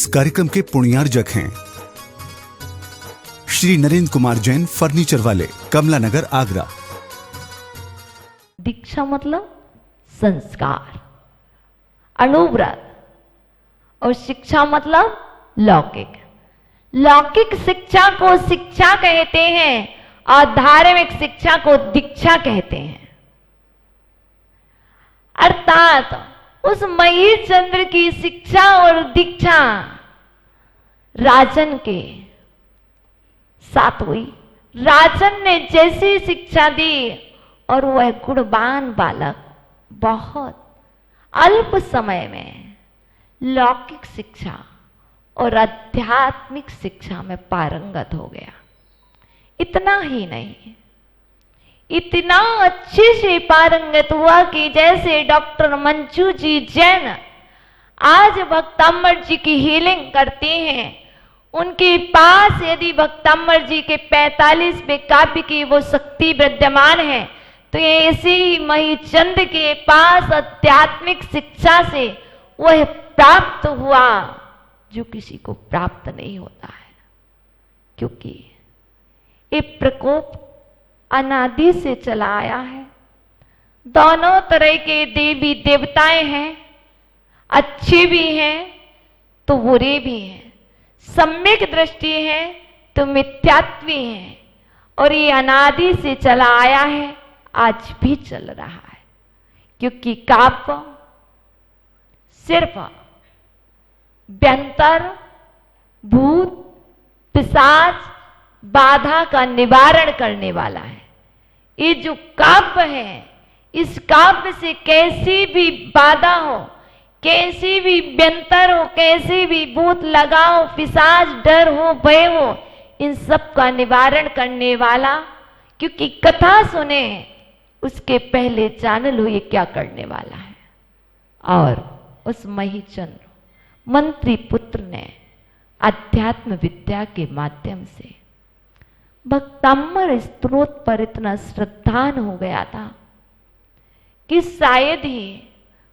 कार्यक्रम के पुण्यार्जक हैं श्री नरेंद्र कुमार जैन, फर्नीचर वाले, कमला नगर, आगरा। दीक्षा मतलब संस्कार, अनुव्रत, और शिक्षा मतलब लौकिक। लौकिक शिक्षा को शिक्षा कहते हैं और धार्मिक शिक्षा को दीक्षा कहते हैं। अर्थात उस महीर चंद्र की शिक्षा और दीक्षा राजन के साथ हुई। राजन ने जैसी शिक्षा दी और वह गुणवान बालक बहुत अल्प समय में लौकिक शिक्षा और आध्यात्मिक शिक्षा में पारंगत हो गया। इतना ही नहीं, इतना अच्छे से पारंगत हुआ कि जैसे डॉक्टर मंजू जी जैन आज भक्ताम्बर जी की हीलिंग करती हैं, उनके पास यदि भक्ताम्बर जी के 45वें काव्य की वो शक्ति विद्यमान है, तो ये इसी महीचंद के पास आध्यात्मिक शिक्षा से वह प्राप्त हुआ जो किसी को प्राप्त नहीं होता है। क्योंकि ये प्रकोप अनादि से चला आया है। दोनों तरह के देवी देवताएं हैं, अच्छे भी हैं तो बुरे भी हैं, सम्यक दृष्टि है तो मिथ्यात्वी हैं, और ये अनादि से चला आया है, आज भी चल रहा है। क्योंकि काव्य सिर्फ व्यंतर, भूत, पिशाच, बाधा का निवारण करने वाला है। ये जो काव्य है, इस काव्य से कैसी भी बाधा हो, कैसी भी व्यंतर हो, कैसी भी भूत लगा हो, पिशाच, डर हो, भय हो, इन सब का निवारण करने वाला। क्योंकि कथा सुने उसके पहले जान लो ये क्या करने वाला है। और उस महीचंद्र मंत्री पुत्र ने अध्यात्म विद्या के माध्यम से भक्ताम्बर स्त्रोत पर इतना श्रद्धान हो गया था कि शायद ही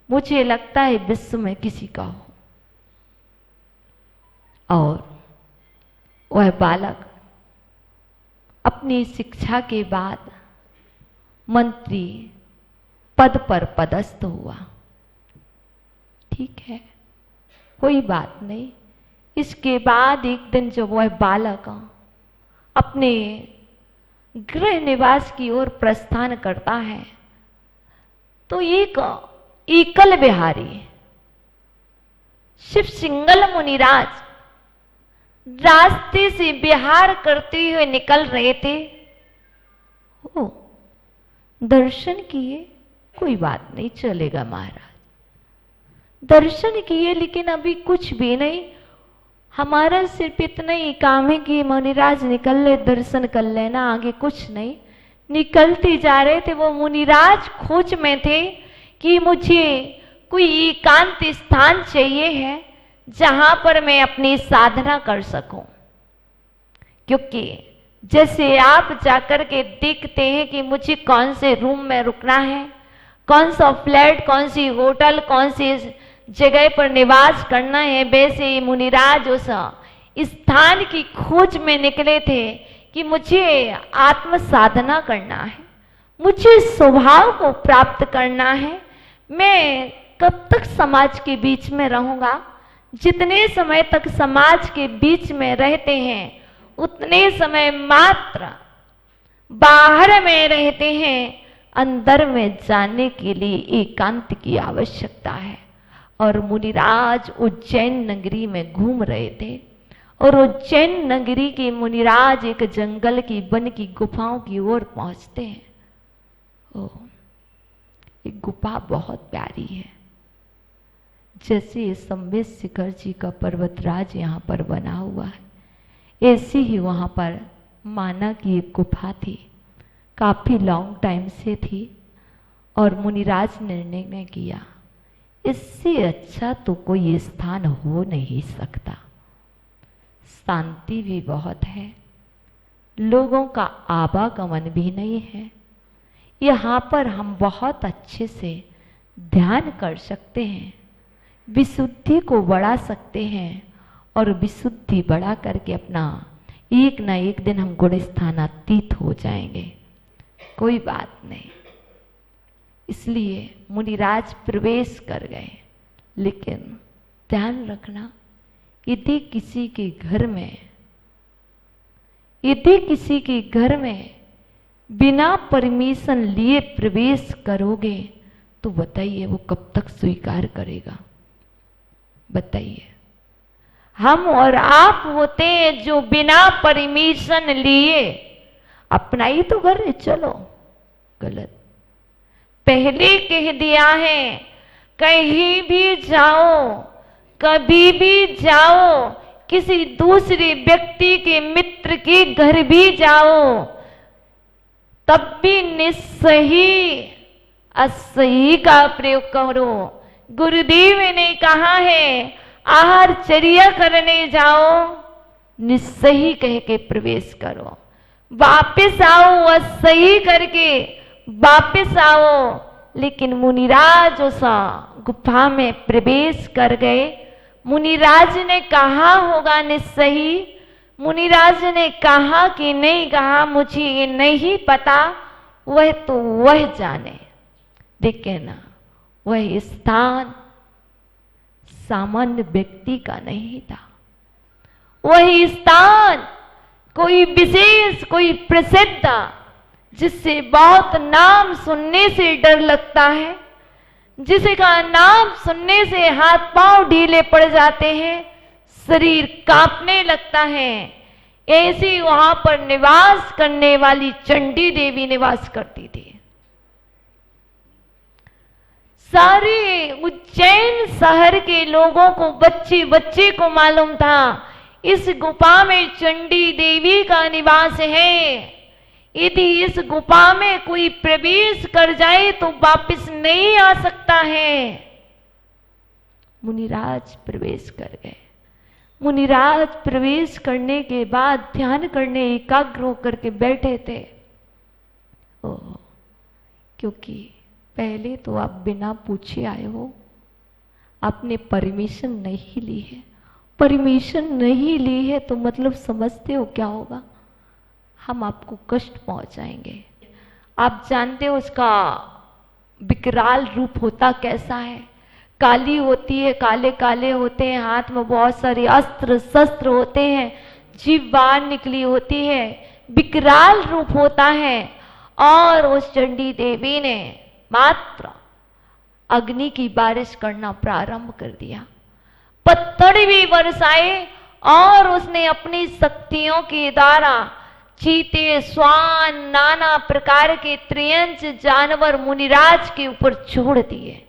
मुझे लगता है विश्व में किसी का हो। और वह बालक अपनी शिक्षा के बाद मंत्री पद पर पदस्थ हुआ। ठीक है, कोई बात नहीं। इसके बाद एक दिन जब वह बालक अपने गृह निवास की ओर प्रस्थान करता है, तो एक एकल बिहारी शिव सिंगल मुनिराज रास्ते से विहार करते हुए निकल रहे थे। ओ, दर्शन किए, कोई बात नहीं, चलेगा महाराज। दर्शन किए, लेकिन अभी कुछ भी नहीं, हमारा सिर्फ इतना ही काम है कि मुनिराज निकल ले, दर्शन कर लेना, आगे कुछ नहीं। निकलते जा रहे थे। वो मुनिराज खोज में थे कि मुझे कोई एकांत स्थान चाहिए है जहां पर मैं अपनी साधना कर सकूं। क्योंकि जैसे आप जाकर के देखते हैं कि मुझे कौन से रूम में रुकना है, कौन सा फ्लैट, कौन सी होटल, कौन सी जगह पर निवास करना है, वैसे मुनिराज उस स्थान की खोज में निकले थे कि मुझे आत्म साधना करना है, मुझे स्वभाव को प्राप्त करना है। मैं कब तक समाज के बीच में रहूंगा? जितने समय तक समाज के बीच में रहते हैं उतने समय मात्र बाहर में रहते हैं। अंदर में जाने के लिए एकांत की आवश्यकता है। और मुनिराज उज्जैन नगरी में घूम रहे थे, और उज्जैन नगरी के मुनिराज एक जंगल की वन की गुफाओं की ओर पहुंचते हैं। ओह, एक गुफा बहुत प्यारी है। जैसे संवेद शिखर जी का पर्वतराज यहाँ पर बना हुआ है, ऐसी ही वहाँ पर माना की एक गुफा थी, काफी लॉन्ग टाइम से थी। और मुनिराज निर्णय किया इससे अच्छा तो कोई स्थान हो नहीं सकता। शांति भी बहुत है, लोगों का आवागमन भी नहीं है, यहाँ पर हम बहुत अच्छे से ध्यान कर सकते हैं, विशुद्धि को बढ़ा सकते हैं और विशुद्धि बढ़ा करके अपना एक ना एक दिन हम गुण स्थानातीत हो जाएंगे, कोई बात नहीं। इसलिए मुनिराज प्रवेश कर गए। लेकिन ध्यान रखना, यदि किसी के घर में बिना परमिशन लिए प्रवेश करोगे तो बताइए वो कब तक स्वीकार करेगा? बताइए। हम और आप होते हैं जो बिना परमिशन लिए अपना ही तो घर है, चलो, गलत। पहले कह दिया है, कहीं भी जाओ, कभी भी जाओ, किसी दूसरे व्यक्ति के मित्र के घर भी जाओ, तब भी निस्सही असही का प्रयोग करो। गुरुदेव ने कहा है, आहार चर्या करने जाओ, निस्सही कह के प्रवेश करो, वापस आओ असही करके वापस आओ। लेकिन मुनिराज उस गुफा में प्रवेश कर गए। मुनिराज ने कहा होगा निस्सही, मुनिराज ने कहा कि नहीं कहा मुझे ये नहीं पता, वह तो वह जाने। देखे ना, वह स्थान सामान्य व्यक्ति का नहीं था। वह स्थान कोई विशेष, कोई प्रसिद्ध, जिससे बहुत नाम सुनने से डर लगता है, जिसका नाम सुनने से हाथ पांव ढीले पड़ जाते हैं, शरीर कांपने लगता है, ऐसी वहां पर निवास करने वाली चंडी देवी निवास करती थी। सारे उज्जैन शहर के लोगों को, बच्चे बच्चे को मालूम था इस गुफा में चंडी देवी का निवास है। यदि इस गुफा में कोई प्रवेश कर जाए तो वापस नहीं आ सकता है। मुनिराज प्रवेश कर गए। मुनिराज प्रवेश करने के बाद ध्यान करने एकाग्र होकर के बैठे थे। ओह, क्योंकि पहले तो आप बिना पूछे आए हो, आपने परमिशन नहीं ली है। परमिशन नहीं ली है तो मतलब समझते हो क्या होगा? हम आपको कष्ट पहुंचाएंगे। आप जानते हो उसका विकराल रूप होता कैसा है? काली होती है, काले काले होते हैं, हाथ में बहुत सारे अस्त्र शस्त्र होते हैं, जीभ बाहर निकली होती है, विकराल रूप होता है। और उस चंडी देवी ने मात्र अग्नि की बारिश करना प्रारंभ कर दिया। पत्थर भी बरसाए और उसने अपनी शक्तियों के द्वारा चीते, स्वान, नाना प्रकार के त्रियंच जानवर मुनिराज के ऊपर छोड़ दिए।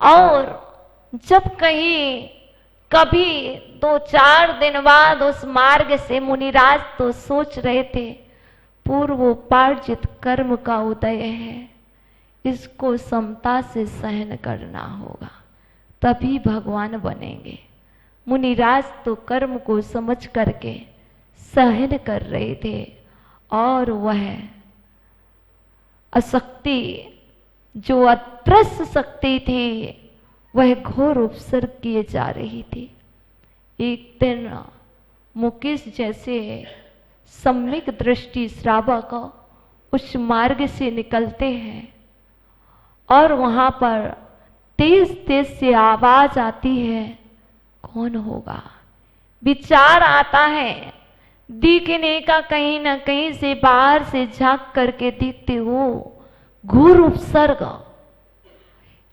और जब कभी 2-4 दिन बाद उस मार्ग से मुनिराज तो सोच रहे थे, पूर्वोपार्जित कर्म का उदय है, इसको समता से सहन करना होगा, तभी भगवान बनेंगे। मुनिराज तो कर्म को समझ करके सहन कर रहे थे और वह अशक्ति, जो अदृश्य शक्ति थी, वह घोर उपसर्ग किए जा रही थी। एक दिन मुकेश जैसे सम्यक दृष्टि श्रावक उस मार्ग से निकलते हैं और वहां पर तेज तेज से आवाज आती है, कौन होगा? विचार आता है, दिखने का कहीं ना कहीं से बाहर से झांक करके देखते हो, घोर उपसर्ग,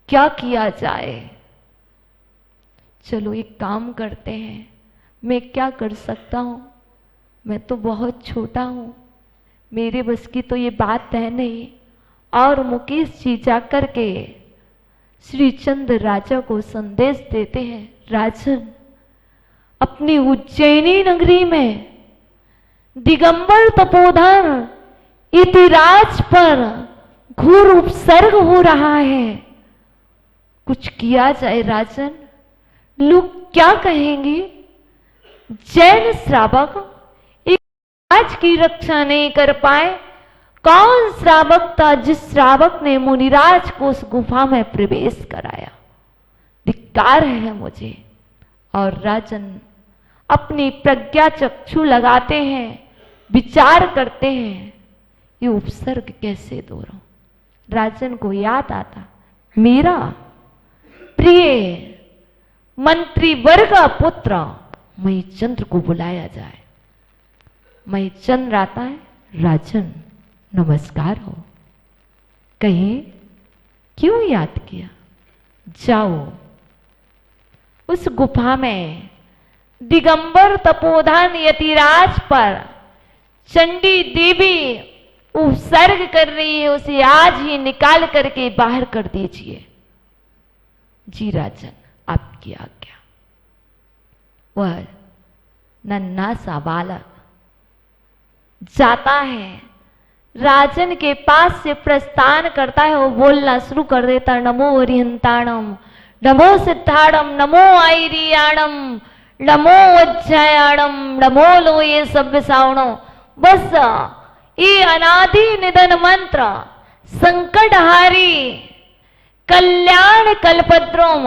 क्या किया जाए? चलो एक काम करते हैं, मैं क्या कर सकता हूं, मैं तो बहुत छोटा हूं, मेरे बस की तो ये बात है नहीं। और मुकेश जी जाकर के श्री चंद्र राजा को संदेश देते हैं, राजन, अपनी उज्जैनी नगरी में दिगंबर तपोधन इतिराज पर घोर उपसर्ग हो रहा है, कुछ किया जाए राजन। लोग क्या कहेंगे? जैन श्रावक एक राज की रक्षा नहीं कर पाए। कौन श्रावक था जिस श्रावक ने मुनिराज को उस गुफा में प्रवेश कराया? धिक्कार है मुझे। और राजन अपनी प्रज्ञा चक्षु लगाते हैं, विचार करते हैं, ये उपसर्ग कैसे दोहराऊं। राजन को याद आता, मेरा प्रिय मंत्री वर्ग का पुत्र महीचंद्र को बुलाया जाए। महीचंद्र आता है, राजन नमस्कार हो। कहे क्यों याद किया? जाओ उस गुफा में दिगंबर तपोधन यतिराज पर चंडी देवी उपसर्ग कर रही है, उसे आज ही निकाल करके बाहर कर दीजिए। जी राजन, आपकी आज्ञा। वह नन्हा सा बालक जाता है, राजन के पास से प्रस्थान करता है। वो बोलना शुरू कर देता, नमो हरिहंताणम, नमो सिद्धाणम, नमो आईरियाणम, नमो अज्जायाणम, नमो लोये सभ्य सावणो। बस ये अनादि निधन मंत्र संकटहारी कल्याण कल्पद्रोम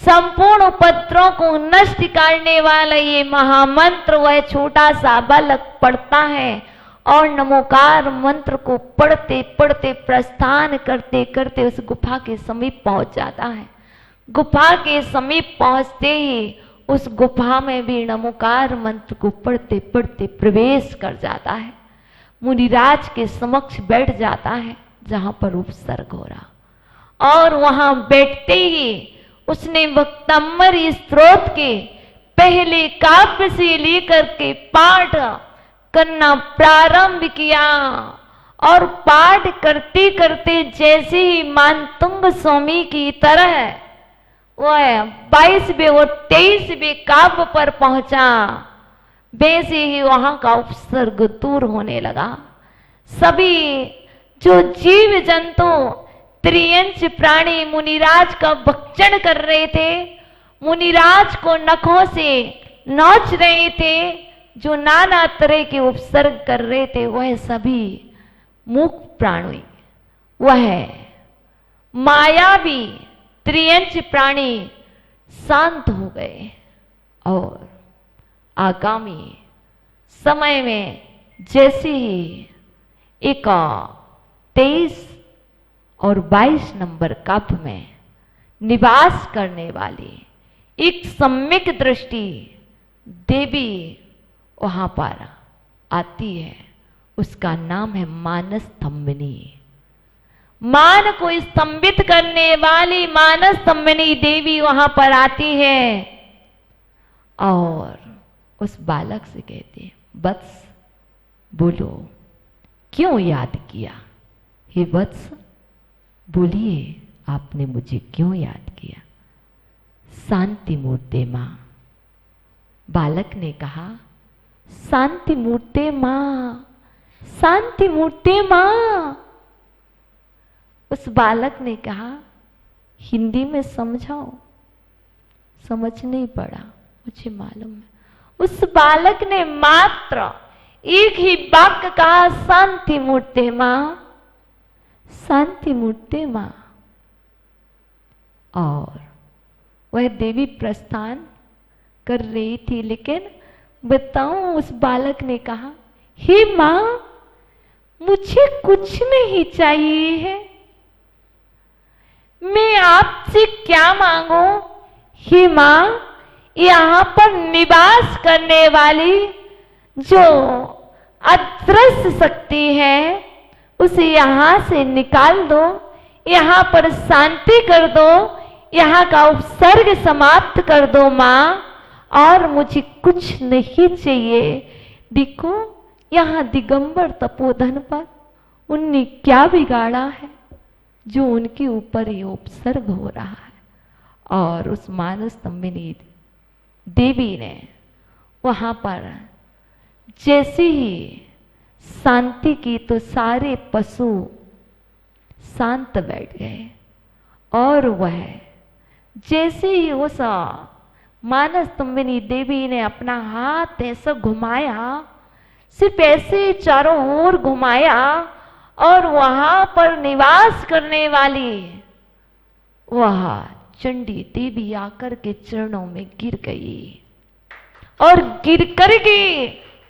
संपूर्ण उपद्रवों को नष्ट करने वाला ये महामंत्र वह छोटा सा बालक पढ़ता है और नमोकार मंत्र को पढ़ते पढ़ते प्रस्थान करते करते उस गुफा के समीप पहुंच जाता है। गुफा के समीप पहुंचते ही उस गुफा में भी नमोकार मंत्र को पढ़ते पढ़ते प्रवेश कर जाता है। मुनिराज के समक्ष बैठ जाता है जहां पर उपसर्ग हो रहा, और वहां बैठते ही उसने वक्तम्बर स्त्रोत के पहले काव्य से लेकर के पाठ करना प्रारंभ किया। और पाठ करते करते जैसे ही मानतुंग स्वामी की तरह वह 22वें और 23वें काव्य पर पहुंचा, वैसे ही वहां का उपसर्ग दूर होने लगा। सभी जो जीव जंतु त्रियंच प्राणी मुनिराज का भक्षण कर रहे थे, मुनिराज को नखों से नोच रहे थे, जो नाना तरह के उपसर्ग कर रहे थे, वह सभी मूक प्राणी, वह मायावी त्रियंच प्राणी शांत हो गए। और आगामी समय में जैसे ही एक 23 और 22 नंबर काव्य में निवास करने वाली एक सम्यक दृष्टि देवी वहां पर आती है, उसका नाम है मानस स्तंभिनी। मान को स्तंभित करने वाली मानस स्तंभिनी देवी वहां पर आती है और उस बालक से कहती है, वत्स बोलो क्यों याद किया? हे वत्स बोलिए, आपने मुझे क्यों याद किया? शांति मूर्ते मां। बालक ने कहा, शांति मूर्ते मां, शांति मूर्ते मां। उस बालक ने कहा, हिंदी में समझाओ। समझ नहीं पड़ा, मुझे मालूम है। उस बालक ने मात्र एक ही वाक्य कहा, शांति मूर्ते मां, शांति मूर्ते मां। और वह देवी प्रस्थान कर रही थी, लेकिन बताऊं, उस बालक ने कहा, हे मां, मुझे कुछ नहीं चाहिए है, मैं आपसे क्या मांगू? हे मां, यहां पर निवास करने वाली जो अदृश्य शक्ति है उसे यहां से निकाल दो, यहां पर शांति कर दो, यहां का उपसर्ग समाप्त कर दो मां, और मुझे कुछ नहीं चाहिए। देखो यहां दिगंबर तपोधन पर उनने क्या बिगाड़ा है जो उनके ऊपर ये उपसर्ग हो रहा है। और उस मानस स्तंभिनी देवी ने वहां पर जैसे ही शांति की तो सारे पशु शांत बैठ गए, और वह जैसे ही उस मानस स्तंभिनी देवी ने अपना हाथ ऐसा घुमाया, सिर्फ ऐसे चारों ओर घुमाया, और वहां पर निवास करने वाली वह चंडी देवी आकर के चरणों में गिर गई और गिर कर के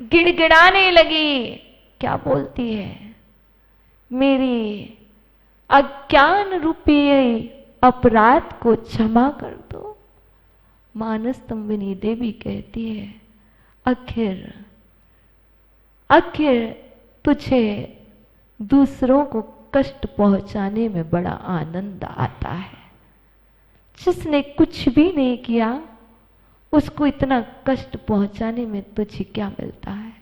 गिड़गिड़ाने लगी। क्या बोलती है? मेरी अज्ञान रूपी अपराध को क्षमा कर दो। मानस्तंभिनी देवी कहती है, आखिर तुझे दूसरों को कष्ट पहुंचाने में बड़ा आनंद आता है। जिसने कुछ भी नहीं किया उसको इतना कष्ट पहुंचाने में तुझे क्या मिलता है?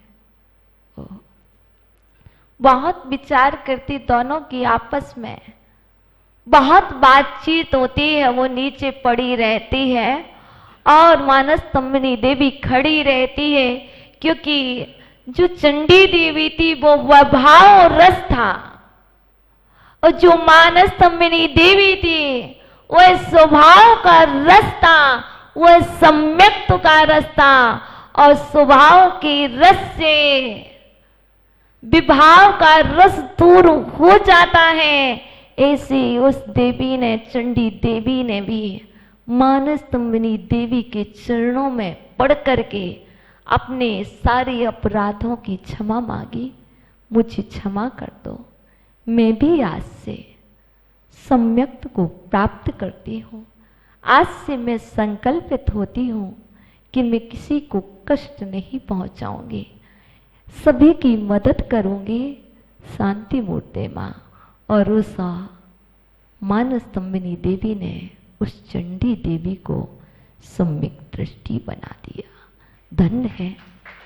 बहुत विचार करती दोनों की आपस में, बहुत बातचीत होती है। वो नीचे पड़ी रहती है और मानस्तंभिनी देवी खड़ी रहती है, क्योंकि जो चंडी देवी थी वो स्वभाव रस था और जो मानस्तंभिनी देवी थी वह स्वभाव का रस था, वह सम्यक्त का रस था। और स्वभाव के रस से विभाव का रस दूर हो जाता है। ऐसे उस देवी ने, चंडी देवी ने भी मानस्तंभिनी देवी के चरणों में पड़ करके अपने सारे अपराधों की क्षमा मांगी। मुझे क्षमा कर दो, मैं भी आज से सम्यक्त को प्राप्त करती हूँ। आज से मैं संकल्पित होती हूँ कि मैं किसी को कष्ट नहीं पहुँचाऊंगी, सभी की मदद करूंगी। शांति मूर्ते माँ। और उस मानस्तंभिनी देवी ने उस चंडी देवी को सम्यक दृष्टि बना दिया। धन्य है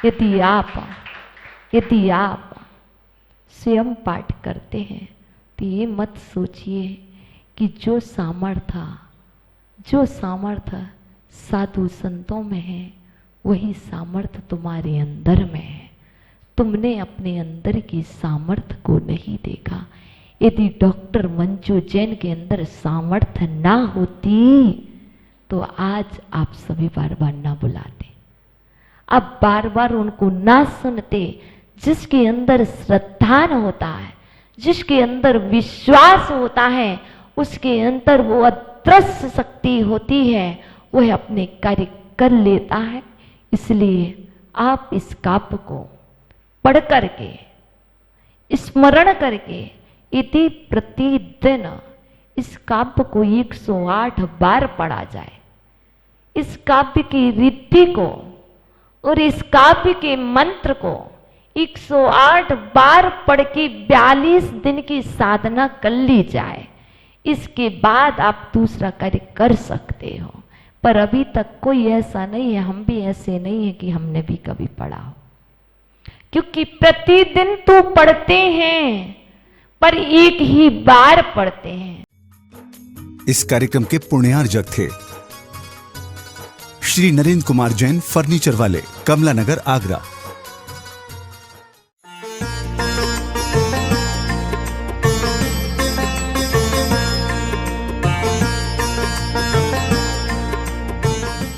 यदि आप स्वयं पाठ करते हैं तो ये मत सोचिए कि जो सामर्थ्य साधु संतों में है वही सामर्थ्य तुम्हारे अंदर में है। तुमने अपने अंदर की सामर्थ्य को नहीं देखा। यदि डॉक्टर मंजू जैन के अंदर सामर्थ्य ना होती तो आज आप सभी बार बार ना बुलाते, आप बार बार उनको ना सुनते। जिसके अंदर श्रद्धा होता है, जिसके अंदर विश्वास होता है, उसके अंदर वो अदृश्य शक्ति होती है, वह अपने कार्य कर लेता है। इसलिए आप इस काव्य को पढ़ करके, स्मरण करके, यदि प्रतिदिन इस काव्य को 108 बार पढ़ा जाए, इस काव्य की रिद्धि को और इस काव्य के मंत्र को 108 बार पढ़ के 42 दिन की साधना कर ली जाए, इसके बाद आप दूसरा कार्य कर सकते हो। पर अभी तक कोई ऐसा नहीं है, हम भी ऐसे नहीं है कि हमने भी कभी पढ़ा हो, क्योंकि प्रतिदिन तो पढ़ते हैं पर एक ही बार पढ़ते हैं। इस कार्यक्रम के पुण्यार्जक थे श्री नरेंद्र कुमार जैन, फर्नीचर वाले, कमला नगर, आगरा।